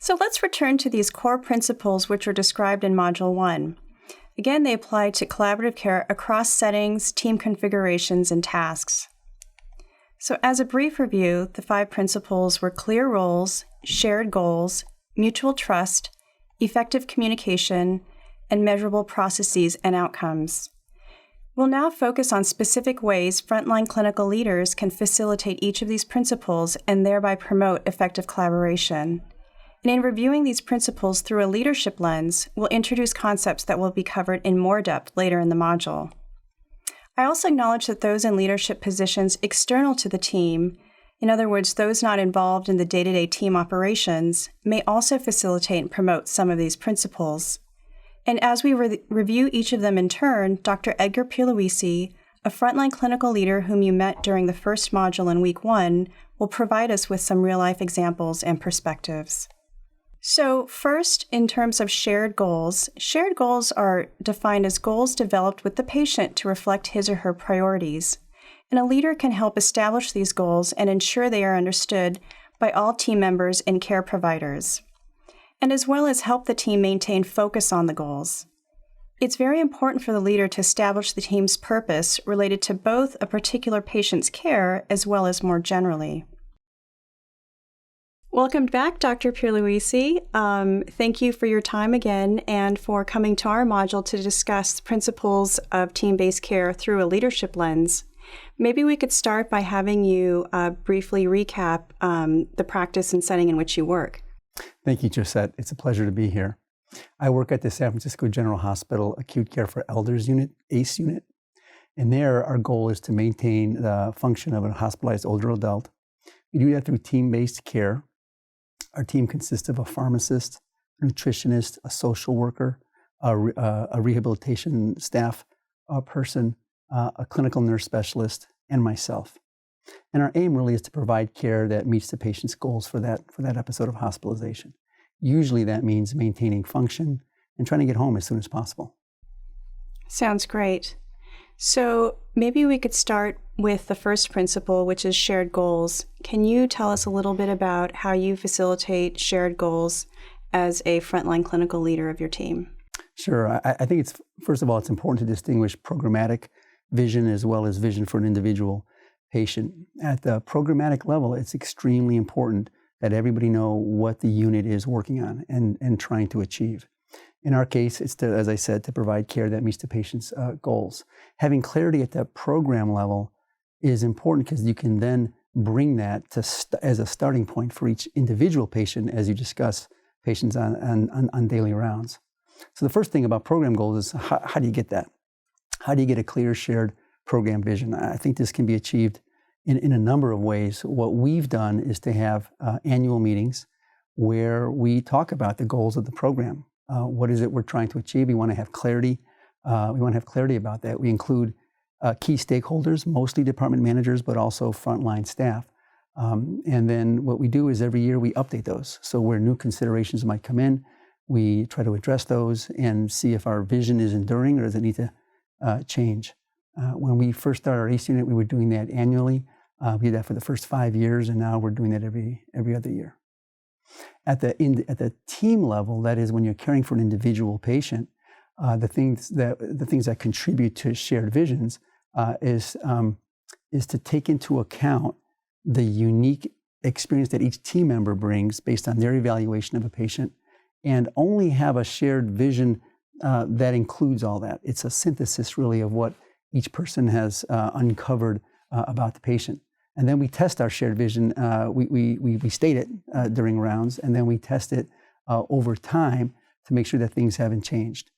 So let's return to these core principles which are described in Module 1. Again, they apply to collaborative care across settings, team configurations, and tasks. So as a brief review, the 5 principles were clear roles, shared goals, mutual trust, effective communication, and measurable processes and outcomes. We'll now focus on specific ways frontline clinical leaders can facilitate each of these principles and thereby promote effective collaboration. And in reviewing these principles through a leadership lens, we'll introduce concepts that will be covered in more depth later in the module. I also acknowledge that those in leadership positions external to the team, in other words, those not involved in the day-to-day team operations, may also facilitate and promote some of these principles. And as we review each of them in turn, Dr. Edgar Pierluisi, a frontline clinical leader whom you met during the first module in Week 1, will provide us with some real-life examples and perspectives. So first, in terms of shared goals are defined as goals developed with the patient to reflect his or her priorities. And a leader can help establish these goals and ensure they are understood by all team members and care providers, and as well as help the team maintain focus on the goals. It's very important for the leader to establish the team's purpose related to both a particular patient's care as well as more generally. Welcome back, Dr. Pierluisi. Thank you for your time again and for coming to our module to discuss principles of team-based care through a leadership lens. Maybe we could start by having you briefly recap the practice and setting in which you work. Thank you, Josette. It's a pleasure to be here. I work at the San Francisco General Hospital Acute Care for Elders Unit, ACE unit. And there, our goal is to maintain the function of a hospitalized older adult. We do that through team-based care. Our team consists of a pharmacist, a nutritionist, a social worker, a rehabilitation staff person, a clinical nurse specialist, and myself. And our aim really is to provide care that meets the patient's goals for that episode of hospitalization. Usually that means maintaining function and trying to get home as soon as possible. Sounds great. So maybe we could start with the first principle, which is shared goals. Can you tell us a little bit about how you facilitate shared goals as a frontline clinical leader of your team? Sure. I think first of all, it's important to distinguish programmatic vision as well as vision for an individual patient. At the programmatic level, it's extremely important that everybody know what the unit is working on and trying to achieve. In our case, it's to, as I said, to provide care that meets the patient's goals. Having clarity at the program level is important because you can then bring that as a starting point for each individual patient as you discuss patients on daily rounds. So the first thing about program goals is how do you get that? How do you get a clear shared program vision? I think this can be achieved in a number of ways. What we've done is to have annual meetings where we talk about the goals of the program. What is it we're trying to achieve? We want to have clarity. We want to have clarity about that. We include key stakeholders, mostly department managers, but also frontline staff. And then what we do is every year we update those. So where new considerations might come in, we try to address those and see if our vision is enduring or does it need to change. When we first started our ACE unit, we were doing that annually. We did that for the first 5 years, and now we're doing that every other year. At the team level, that is when you're caring for an individual patient, the things that contribute to shared visions is to take into account the unique experience that each team member brings based on their evaluation of a patient, and only have a shared vision that includes all that. It's a synthesis really of what each person has uncovered about the patient. And then we test our shared vision. We state it during rounds, and then we test it over time to make sure that things haven't changed.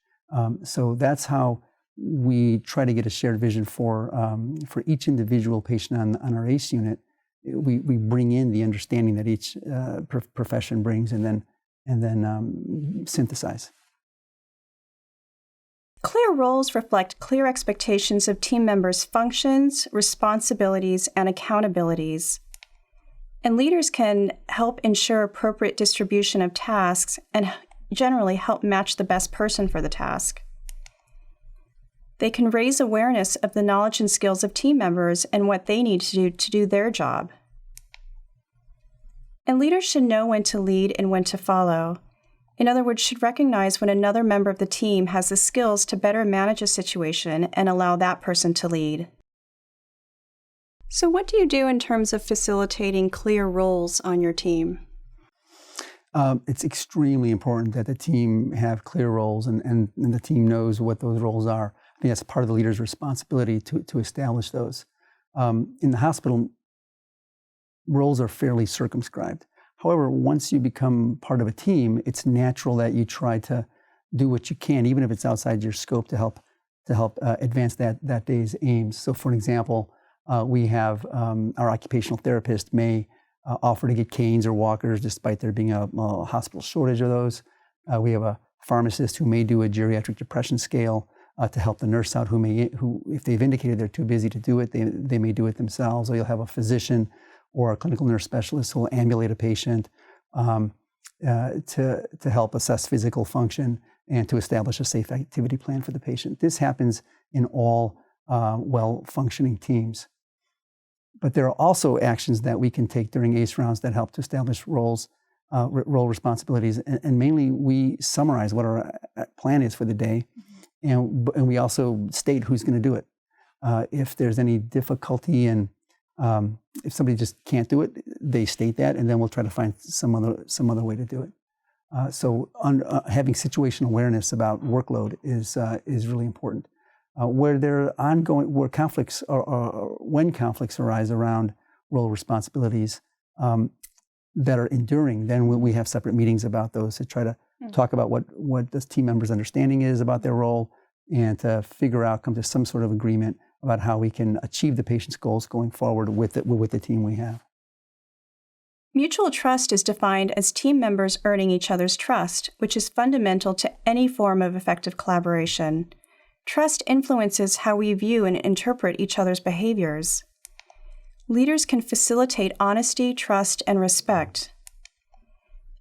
So that's how we try to get a shared vision for each individual patient on our ACE unit. We bring in the understanding that each profession brings, and then synthesize. Clear roles reflect clear expectations of team members' functions, responsibilities, and accountabilities. And leaders can help ensure appropriate distribution of tasks and generally help match the best person for the task. They can raise awareness of the knowledge and skills of team members and what they need to do their job. And leaders should know when to lead and when to follow. In other words, should recognize when another member of the team has the skills to better manage a situation and allow that person to lead. So what do you do in terms of facilitating clear roles on your team? It's extremely important that the team have clear roles and the team knows what those roles are. I think that's part of the leader's responsibility to establish those. In the hospital, roles are fairly circumscribed. However, once you become part of a team, it's natural that you try to do what you can, even if it's outside your scope, to help advance that day's aims. So, for example, we have our occupational therapist may offer to get canes or walkers, despite there being a hospital shortage of those. We have a pharmacist who may do a geriatric depression scale to help the nurse out, who if they've indicated they're too busy to do it, they may do it themselves. Or you'll have a physician or a clinical nurse specialist who will ambulate a patient to help assess physical function and to establish a safe activity plan for the patient. This happens in all well-functioning teams. But there are also actions that we can take during ACE rounds that help to establish role responsibilities. And mainly, we summarize what our plan is for the day, and we also state who's going to do it. If there's any difficulty and if somebody just can't do it, they state that, and then we'll try to find some other way to do it. So having situational awareness about workload is really important. Where conflicts or when conflicts arise around role responsibilities that are enduring, then we have separate meetings about those to try to talk about what the team members' understanding is about their role, and to come to some sort of agreement about how we can achieve the patient's goals going forward with the team we have. Mutual trust is defined as team members earning each other's trust, which is fundamental to any form of effective collaboration. Trust influences how we view and interpret each other's behaviors. Leaders can facilitate honesty, trust, and respect.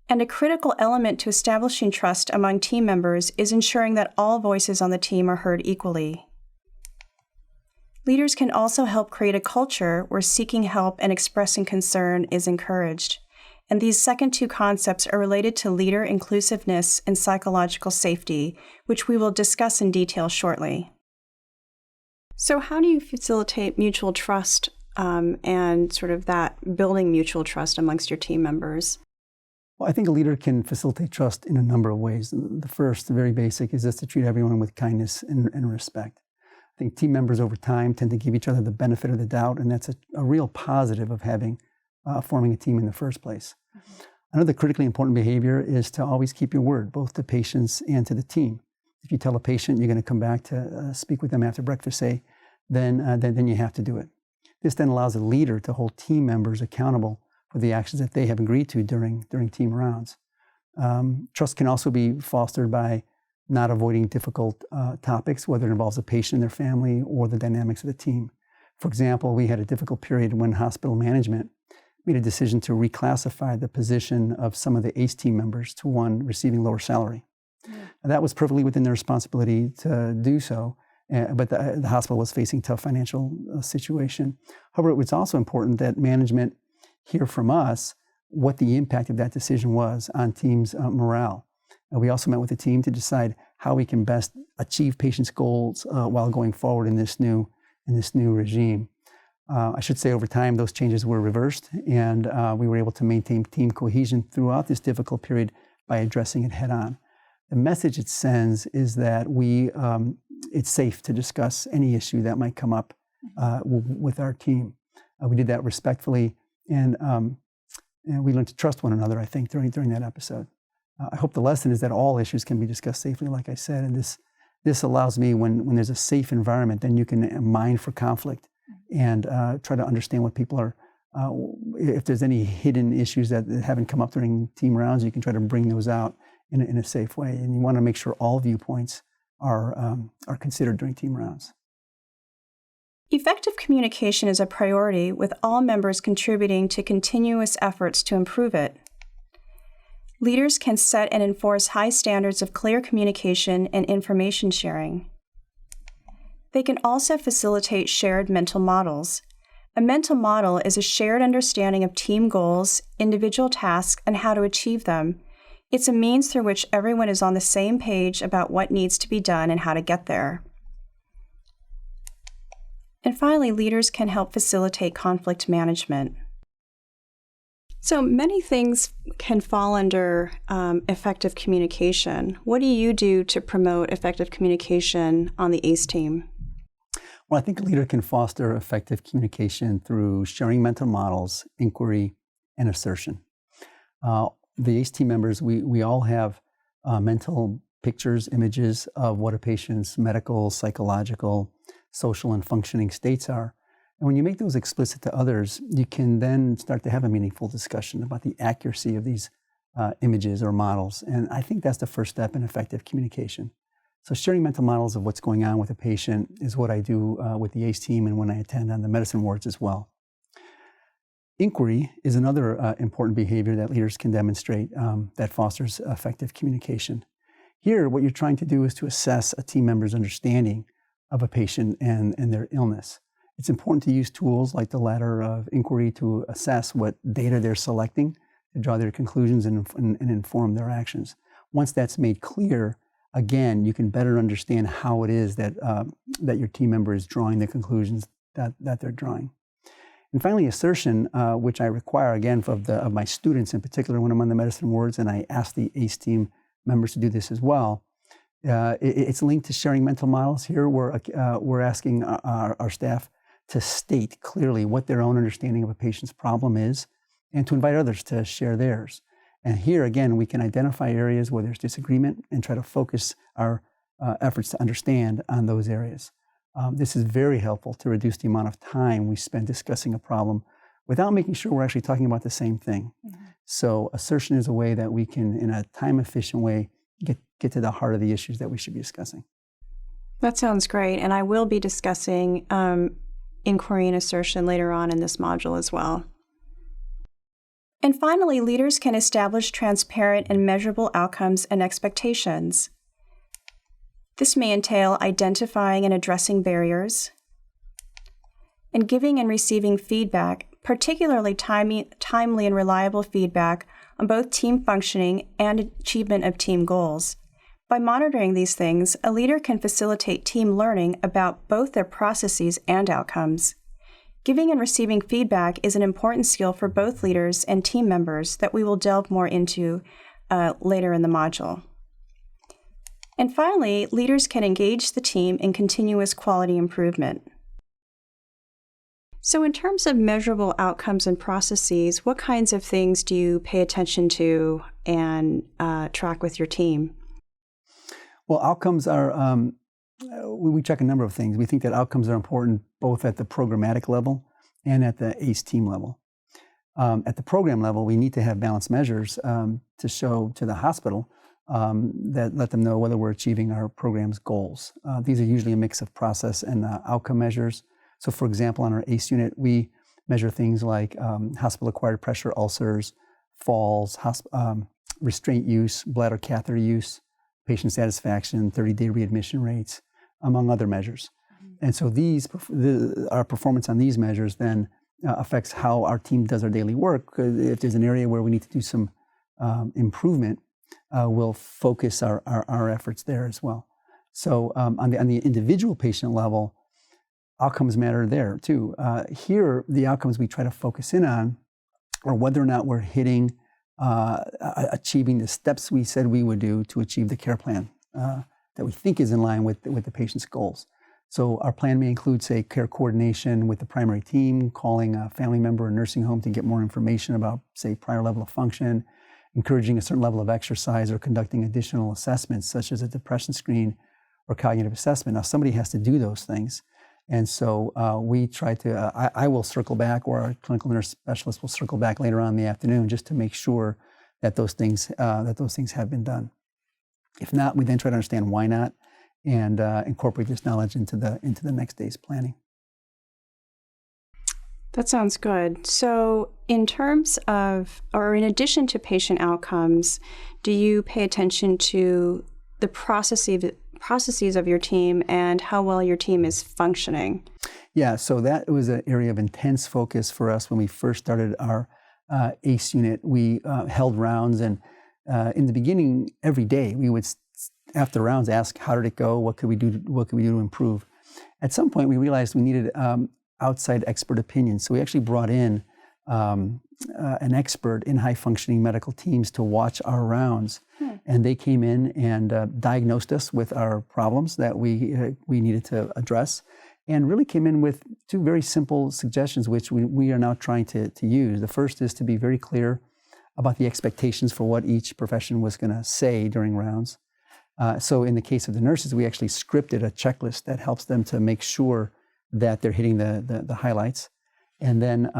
And a critical element to establishing trust among team members is ensuring that all voices on the team are heard equally. Leaders can also help create a culture where seeking help and expressing concern is encouraged. And these second two concepts are related to leader inclusiveness and psychological safety, which we will discuss in detail shortly. So how do you facilitate mutual trust and sort of that building mutual trust amongst your team members? Well, I think a leader can facilitate trust in a number of ways. The first, the very basic, is just to treat everyone with kindness and respect. I think team members over time tend to give each other the benefit of the doubt, and that's a real positive of forming a team in the first place. Another critically important behavior is to always keep your word, both to patients and to the team. If you tell a patient you're going to come back to speak with them after breakfast, say, then you have to do it. This then allows a leader to hold team members accountable for the actions that they have agreed to during team rounds. Trust can also be fostered by not avoiding difficult topics, whether it involves a patient and their family or the dynamics of the team. For example, we had a difficult period when hospital management made a decision to reclassify the position of some of the ACE team members to one receiving lower salary. And that was perfectly within their responsibility to do so, but the hospital was facing a tough financial situation. However, it was also important that management hear from us what the impact of that decision was on teams' morale. And we also met with the team to decide how we can best achieve patients' goals while going forward in this new regime. I should say over time, those changes were reversed, and we were able to maintain team cohesion throughout this difficult period by addressing it head on. The message it sends is that it's safe to discuss any issue that might come up with our team. We did that respectfully, and we learned to trust one another, I think, during that episode. I hope the lesson is that all issues can be discussed safely, like I said, and this allows me, when there's a safe environment, then you can mine for conflict and try to understand what people are, if there's any hidden issues that haven't come up during team rounds, you can try to bring those out in a safe way. And you want to make sure all viewpoints are considered during team rounds. Effective communication is a priority, with all members contributing to continuous efforts to improve it. Leaders can set and enforce high standards of clear communication and information sharing. They can also facilitate shared mental models. A mental model is a shared understanding of team goals, individual tasks, and how to achieve them. It's a means through which everyone is on the same page about what needs to be done and how to get there. And finally, leaders can help facilitate conflict management. So many things can fall under effective communication. What do you do to promote effective communication on the ACE team? Well, I think a leader can foster effective communication through sharing mental models, inquiry, and assertion. The ACE team members, we all have mental pictures, images of what a patient's medical, psychological, social, and functioning states are. And when you make those explicit to others, you can then start to have a meaningful discussion about the accuracy of these images or models. And I think that's the first step in effective communication. So sharing mental models of what's going on with a patient is what I do with the ACE team and when I attend on the medicine wards as well. Inquiry is another important behavior that leaders can demonstrate that fosters effective communication. Here, what you're trying to do is to assess a team member's understanding of a patient and their illness. It's important to use tools like the ladder of inquiry to assess what data they're selecting, to draw their conclusions and inform their actions. Once that's made clear, again, you can better understand how it is that your team member is drawing the conclusions that they're drawing. And finally, assertion, which I require, again, of my students in particular when I'm on the medicine wards, and I ask the ACE team members to do this as well. It's linked to sharing mental models. Here, we're asking our staff to state clearly what their own understanding of a patient's problem is and to invite others to share theirs. And here, again, we can identify areas where there's disagreement and try to focus our efforts to understand on those areas. This is very helpful to reduce the amount of time we spend discussing a problem without making sure we're actually talking about the same thing. Mm-hmm. So assertion is a way that we can, in a time-efficient way, get to the heart of the issues that we should be discussing. That sounds great. And I will be discussing inquiry and assertion later on in this module as well. And finally, leaders can establish transparent and measurable outcomes and expectations. This may entail identifying and addressing barriers, and giving and receiving feedback, particularly timely and reliable feedback on both team functioning and achievement of team goals. By monitoring these things, a leader can facilitate team learning about both their processes and outcomes. Giving and receiving feedback is an important skill for both leaders and team members that we will delve more into later in the module. And finally, leaders can engage the team in continuous quality improvement. So in terms of measurable outcomes and processes, what kinds of things do you pay attention to and track with your team? Well, outcomes are, we check a number of things. We think that outcomes are important both at the programmatic level and at the ACE team level. At the program level, we need to have balanced measures to show to the hospital that let them know whether we're achieving our program's goals. These are usually a mix of process and outcome measures. So for example, on our ACE unit, we measure things like hospital-acquired pressure ulcers, falls, restraint use, bladder catheter use, patient satisfaction, 30-day readmission rates, among other measures. And so our performance on these measures then affects how our team does our daily work. If there's an area where we need to do some improvement, we'll focus our efforts there as well. So on the individual patient level, outcomes matter there too. Here, the outcomes we try to focus in on are whether or not we're hitting, achieving the steps we said we would do to achieve the care plan that we think is in line with the patient's goals. So our plan may include, say, care coordination with the primary team, calling a family member or nursing home to get more information about, say, prior level of function, encouraging a certain level of exercise, or conducting additional assessments such as a depression screen or cognitive assessment. Now, somebody has to do those things. And so we try to, I will circle back, or our clinical nurse specialist will circle back later on in the afternoon just to make sure that those things have been done. If not, we then try to understand why not and incorporate this knowledge into the next day's planning. That sounds good. So in terms of, or in addition to patient outcomes, do you pay attention to the processes of your team and how well your team is functioning. Yeah, so that was an area of intense focus for us when we first started our ACE unit. We held rounds, and in the beginning, every day, we would, after rounds, ask, how did it go? What could we do? What could we do to improve? At some point, we realized we needed outside expert opinion. So we actually brought in an expert in high-functioning medical teams to watch our rounds. And they came in and diagnosed us with our problems that we needed to address, and really came in with two very simple suggestions, which we are now trying to use. The first is to be very clear about the expectations for what each profession was going to say during rounds. So in the case of the nurses, we actually scripted a checklist that helps them to make sure that they're hitting the highlights. And then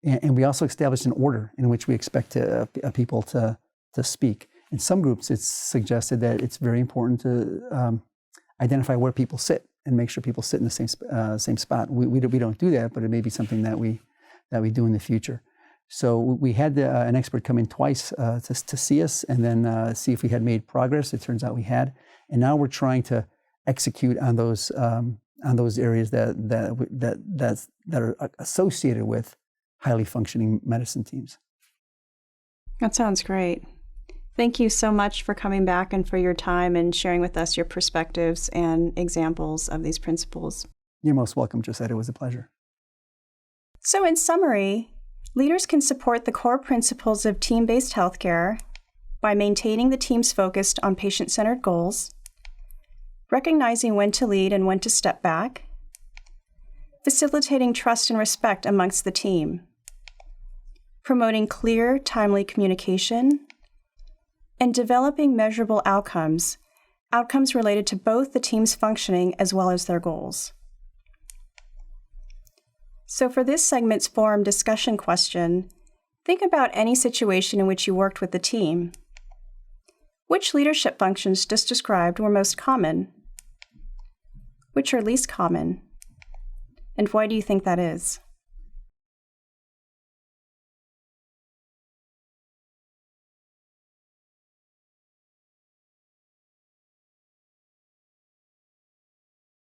and we also established an order in which we expect people to speak. In some groups, it's suggested that it's very important to identify where people sit and make sure people sit in the same spot. We don't do that, but it may be something that we do in the future. So we had an expert come in twice to see us and then see if we had made progress. It turns out we had, and now we're trying to execute on those areas that are associated with highly functioning medicine teams. That sounds great. Thank you so much for coming back and for your time and sharing with us your perspectives and examples of these principles. You're most welcome, Josette. It was a pleasure. So in summary, leaders can support the core principles of team-based healthcare by maintaining the team's focus on patient-centered goals, recognizing when to lead and when to step back, facilitating trust and respect amongst the team, promoting clear, timely communication, and developing measurable outcomes related to both the team's functioning as well as their goals. So for this segment's forum discussion question, think about any situation in which you worked with the team. Which leadership functions just described were most common? Which are least common? And why do you think that is?